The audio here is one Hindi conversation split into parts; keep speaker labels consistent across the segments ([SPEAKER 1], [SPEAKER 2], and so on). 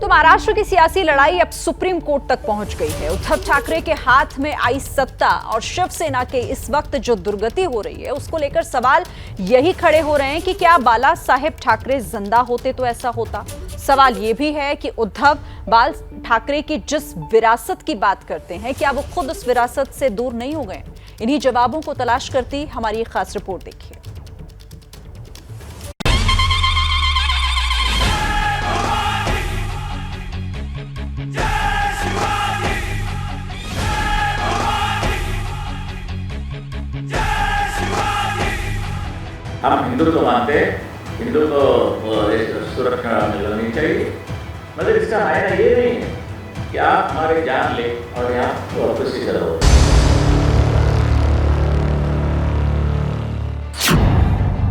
[SPEAKER 1] तो महाराष्ट्र की सियासी लड़ाई अब सुप्रीम कोर्ट तक पहुंच गई है। उद्धव ठाकरे के हाथ में आई सत्ता और शिवसेना के इस वक्त जो दुर्गति हो रही है उसको लेकर सवाल यही खड़े हो रहे हैं कि क्या बाला साहेब ठाकरे जिंदा होते तो ऐसा होता। सवाल यह भी है कि उद्धव बाल ठाकरे की जिस विरासत की बात करते हैं क्या वो खुद उस विरासत से दूर नहीं हो गए। इन्हीं जवाबों को तलाश करती हमारी एक खास रिपोर्ट देखिए।
[SPEAKER 2] हम हिंदू तो मानते हैं, हिंदू को सुरक्षा मिलनी चाहिए, मगर इसका मायना ये नहीं है कि आप हमारे जान ले और यहाँ वापस की तरह हो।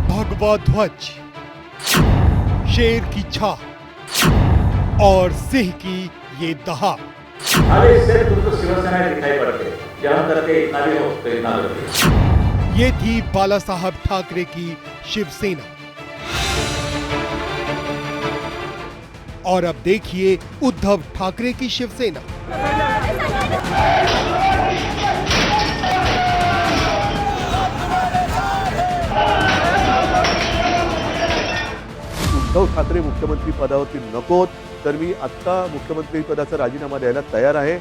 [SPEAKER 3] भगवा ध्वज, शेर की छाप और सिंह की ये दहाड़।
[SPEAKER 2] अरे इससे तुमको शिवसेना दिखाई पड़ते, जब हम करते इतना भी हो तो इतना करते।
[SPEAKER 3] ये थी बाला साहब ठाकरे की शिवसेना। और अब देखिए उद्धव ठाकरे की शिवसेना।
[SPEAKER 4] उद्धव ठाकरे मुख्यमंत्री पदावरती नकोत, तर मी आता मुख्यमंत्री पदाचा राजीनामा द्यायला तयार आहे।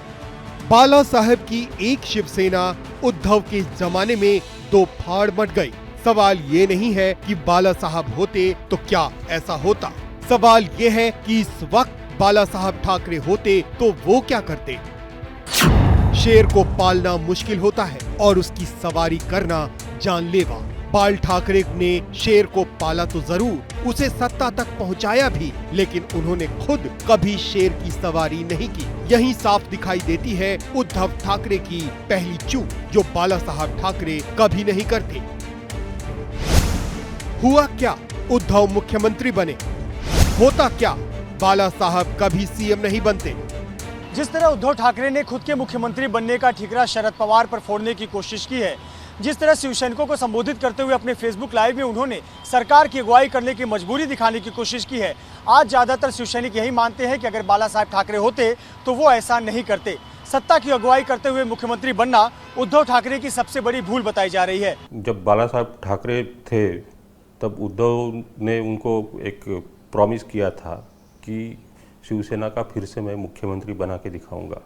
[SPEAKER 3] बाला साहेब की एक शिवसेना उद्धव के जमाने में दो फाड़ मच गई। सवाल ये नहीं है कि बाला साहब होते तो क्या ऐसा होता। सवाल ये है कि इस वक्त बाला साहब ठाकरे होते तो वो क्या करते। शेर को पालना मुश्किल होता है और उसकी सवारी करना जानलेवा। बाल ठाकरे ने शेर को पाला तो जरूर, उसे सत्ता तक पहुंचाया भी, लेकिन उन्होंने खुद कभी शेर की सवारी नहीं की। यही साफ दिखाई देती है उद्धव ठाकरे की पहली चूक, जो बाला साहब ठाकरे कभी नहीं करते। हुआ क्या, उद्धव मुख्यमंत्री बने। होता क्या, बाला साहब कभी सीएम नहीं बनते।
[SPEAKER 5] जिस तरह उद्धव ठाकरे ने खुद के मुख्यमंत्री बनने का ठिकरा शरद पवार पर फोड़ने की कोशिश की है, जिस तरह शिवसैनिकों को संबोधित करते हुए अपने फेसबुक लाइव में उन्होंने सरकार की अगुवाई करने की मजबूरी दिखाने की कोशिश की है, आज ज्यादातर शिवसैनिक यही मानते हैं कि अगर बाला साहब ठाकरे होते तो वो ऐसा नहीं करते। सत्ता की अगुवाई करते हुए मुख्यमंत्री बनना उद्धव ठाकरे की सबसे बड़ी भूल बताई जा रही है।
[SPEAKER 6] जब बाला साहब ठाकरे थे तब उद्धव ने उनको एक प्रॉमिस किया था कि शिवसेना का फिर से मैं मुख्यमंत्री बना के दिखाऊंगा।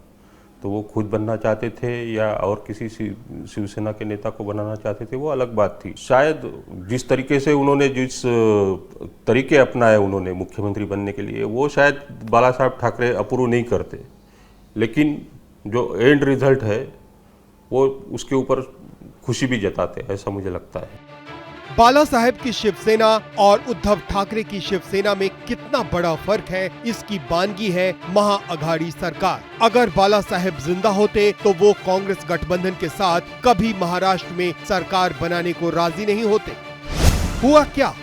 [SPEAKER 6] तो वो खुद बनना चाहते थे या और किसी शिवसेना के नेता को बनाना चाहते थे, वो अलग बात थी। शायद जिस तरीके से उन्होंने जिस तरीके अपनाए उन्होंने मुख्यमंत्री बनने के लिए, वो शायद बाला साहब ठाकरे अप्रूव नहीं करते, लेकिन जो एंड रिजल्ट है वो उसके ऊपर खुशी भी जताते, ऐसा मुझे लगता है।
[SPEAKER 3] बाला साहेब की शिवसेना और उद्धव ठाकरे की शिवसेना में कितना बड़ा फर्क है, इसकी बानगी है महाअघाड़ी सरकार। अगर बाला साहेब जिंदा होते तो वो कांग्रेस गठबंधन के साथ कभी महाराष्ट्र में सरकार बनाने को राजी नहीं होते। हुआ क्या,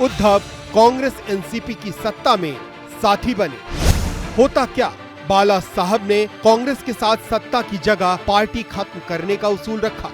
[SPEAKER 3] उद्धव कांग्रेस एनसीपी की सत्ता में साथी बने। होता क्या, बाला साहब ने कांग्रेस के साथ सत्ता की जगह पार्टी खत्म करने का उसूल रखा।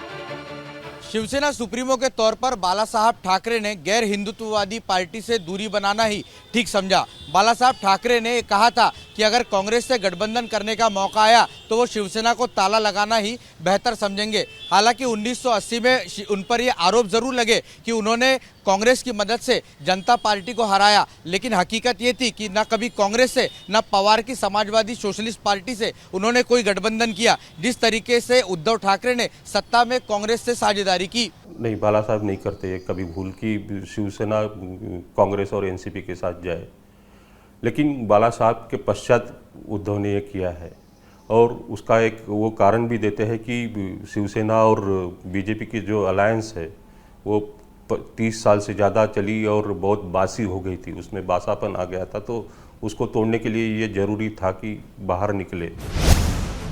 [SPEAKER 7] शिवसेना सुप्रीमो के तौर पर बाला साहब ठाकरे ने गैर हिंदुत्ववादी पार्टी से दूरी बनाना ही ठीक समझा। बाला साहब ठाकरे ने कहा था कि अगर कांग्रेस से गठबंधन करने का मौका आया तो वो शिवसेना को ताला लगाना ही बेहतर समझेंगे। हालांकि 1980 में उन पर ये आरोप जरूर लगे कि उन्होंने कांग्रेस की मदद से जनता पार्टी को हराया, लेकिन हकीकत ये थी कि न कभी कांग्रेस से न पवार की समाजवादी सोशलिस्ट पार्टी से उन्होंने कोई गठबंधन किया, जिस तरीके से उद्धव ठाकरे ने सत्ता में कांग्रेस से साझेदारी की।
[SPEAKER 6] नहीं, बाला साहब नहीं करते कभी भूल की शिवसेना कांग्रेस और एनसीपी के साथ जाए, लेकिन बाला साहब के पश्चात उद्धव ने ये किया है और उसका एक वो कारण भी देते हैं कि शिवसेना और बीजेपी की जो अलायंस है वो 30 साल से ज़्यादा चली और बहुत बासी हो गई थी, उसमें बासापन आ गया था, तो उसको तोड़ने के लिए ये जरूरी था कि बाहर निकले।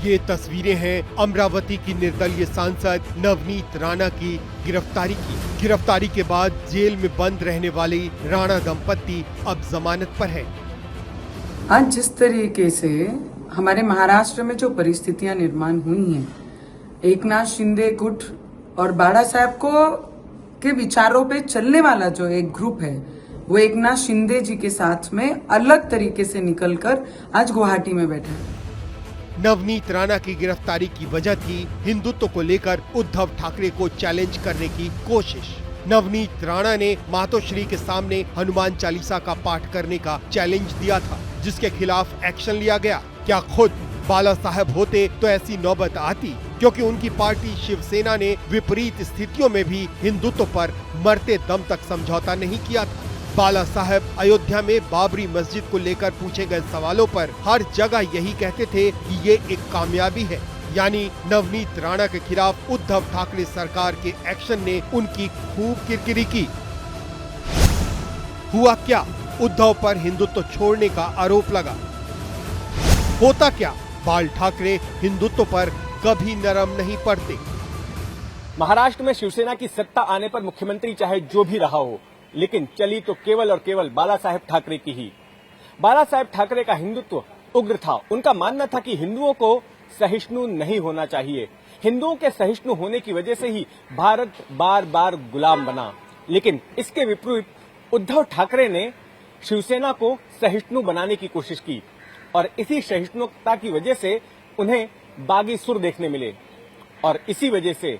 [SPEAKER 3] ये तस्वीरें हैं अमरावती की निर्दलीय सांसद नवनीत राणा की गिरफ्तारी की। गिरफ्तारी के बाद जेल में बंद रहने वाली राणा दंपत्ति अब जमानत पर है।
[SPEAKER 8] आज जिस तरीके से हमारे महाराष्ट्र में जो परिस्थितियां निर्माण हुई हैं, एकनाथ शिंदे गुट और बाला साहब को के विचारों पे चलने वाला जो एक ग्रुप है, वो एकनाथ शिंदे जी के साथ में अलग तरीके से निकलकर आज गुवाहाटी में बैठे हैं।
[SPEAKER 3] नवनीत राणा की गिरफ्तारी की वजह थी हिंदुत्व को लेकर उद्धव ठाकरे को चैलेंज करने की कोशिश। नवनीत राणा ने मातोश्री के सामने हनुमान चालीसा का पाठ करने का चैलेंज दिया था, जिसके खिलाफ एक्शन लिया गया। क्या खुद बाला साहब होते तो ऐसी नौबत आती, क्योंकि उनकी पार्टी शिवसेना ने विपरीत स्थितियों में भी हिंदुत्व पर मरते दम तक समझौता नहीं किया था। बाला साहब अयोध्या में बाबरी मस्जिद को लेकर पूछे गए सवालों पर हर जगह यही कहते थे कि ये एक कामयाबी है, यानी नवनीत राणा के खिलाफ उद्धव ठाकरे सरकार के एक्शन ने उनकी खूब किरकिरी की। हुआ क्या? उद्धव पर हिंदुत्व छोड़ने का आरोप लगा। होता क्या? बाल ठाकरे हिंदुत्व पर कभी नरम नहीं पड़ते।
[SPEAKER 5] महाराष्ट्र में शिवसेना की सत्ता आने पर मुख्यमंत्री चाहे जो भी रहा हो, लेकिन चली तो केवल और केवल बाला साहेब ठाकरे की ही। बाला साहेब ठाकरे का हिंदुत्व उग्र था। उनका मानना था कि हिंदुओं को सहिष्णु नहीं होना चाहिए। हिंदुओं के सहिष्णु होने की वजह से ही भारत बार बार गुलाम बना। लेकिन इसके विपरीत उद्धव ठाकरे ने शिवसेना को सहिष्णु बनाने की कोशिश की और इसी सहिष्णुता की वजह से उन्हें बागी सुर देखने मिले और इसी वजह से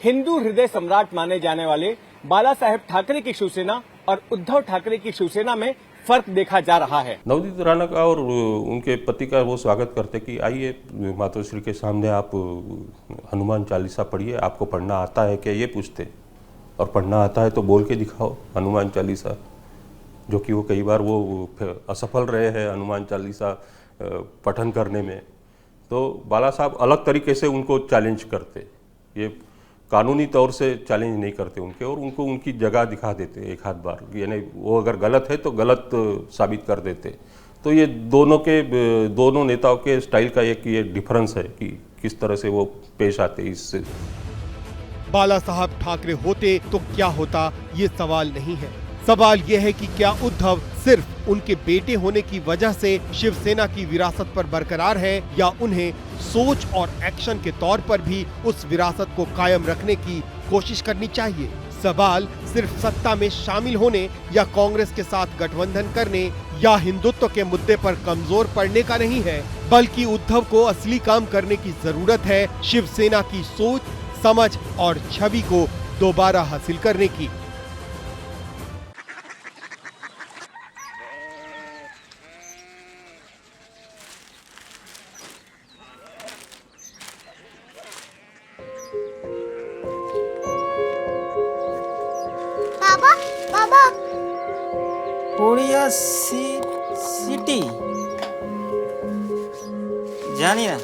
[SPEAKER 5] हिंदू हृदय सम्राट माने जाने वाले बाला साहेब ठाकरे की शिवसेना और उद्धव ठाकरे की शिवसेना में फर्क देखा जा रहा है।
[SPEAKER 6] नवनीत राणा का और उनके पति का वो स्वागत करते कि आइए मातोश्री के सामने आप हनुमान चालीसा पढ़िए, आपको पढ़ना आता है क्या, ये पूछते, और पढ़ना आता है तो बोल के दिखाओ हनुमान चालीसा, जो कि वो कई बार वो असफल रहे हैं हनुमान चालीसा पठन करने में। तो बाला साहब अलग तरीके से उनको चैलेंज करते, ये कानूनी तौर से चैलेंज नहीं करते उनके, और उनको उनकी जगह दिखा देते एक आध बार, यानी वो अगर गलत है तो गलत साबित कर देते। तो ये दोनों नेताओं के स्टाइल का एक ये डिफरेंस है कि किस तरह से वो पेश आते इससे।
[SPEAKER 3] बाला साहब ठाकरे होते तो क्या होता, ये सवाल नहीं है। सवाल यह है कि क्या उद्धव सिर्फ उनके बेटे होने की वजह से शिवसेना की विरासत पर बरकरार है, या उन्हें सोच और एक्शन के तौर पर भी उस विरासत को कायम रखने की कोशिश करनी चाहिए। सवाल सिर्फ सत्ता में शामिल होने या कांग्रेस के साथ गठबंधन करने या हिंदुत्व के मुद्दे पर कमजोर पड़ने का नहीं है, बल्कि उद्धव को असली काम करने की जरूरत है, शिवसेना की सोच, समझ और छवि को दोबारा हासिल करने की।
[SPEAKER 9] कोरिया सिटी जानिए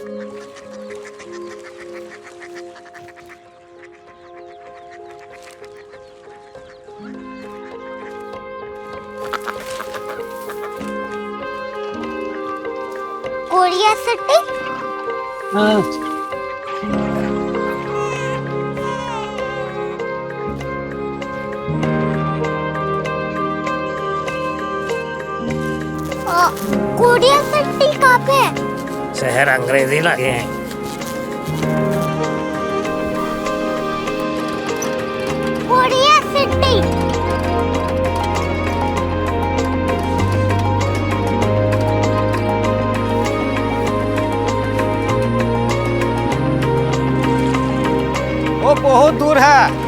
[SPEAKER 10] कोरिया सिटी।
[SPEAKER 9] हाँ
[SPEAKER 10] कोरिया सिटी कहाँ पे है?
[SPEAKER 9] शहर अंग्रेजी लगे हैं।
[SPEAKER 10] Korea city.
[SPEAKER 9] वो बहुत दूर है।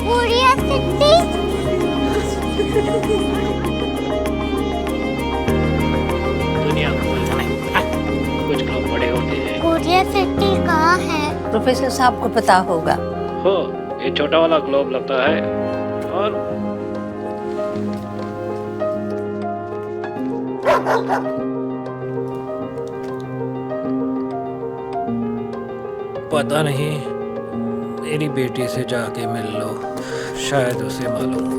[SPEAKER 10] Korea city.
[SPEAKER 11] दुनिया कुछ लोग बड़े होते हैं।
[SPEAKER 10] कोरिया सिटी कहाँ है?
[SPEAKER 12] प्रोफेसर साहब को पता होगा।
[SPEAKER 11] हो, ये छोटा वाला ग्लोब लगता है और
[SPEAKER 13] पता नहीं, मेरी बेटी से जाके मिल लो, शायद उसे मालूम हो।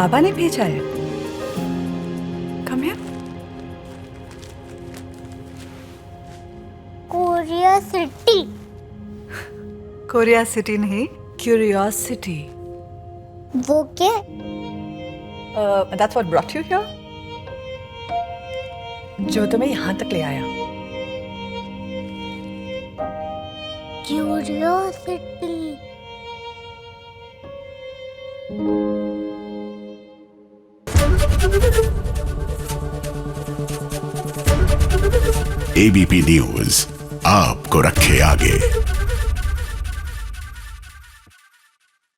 [SPEAKER 12] बाबा ने भेजा है। Come here.
[SPEAKER 10] Korea city.
[SPEAKER 12] Korea city नहीं, क्यूरियोसिटी।
[SPEAKER 10] वो क्या?
[SPEAKER 12] That's what brought you here? जो तुम्हें यहाँ तक ले आया।
[SPEAKER 10] क्यूरियोसिटी।
[SPEAKER 14] एबीपी न्यूज आपको रखे आगे।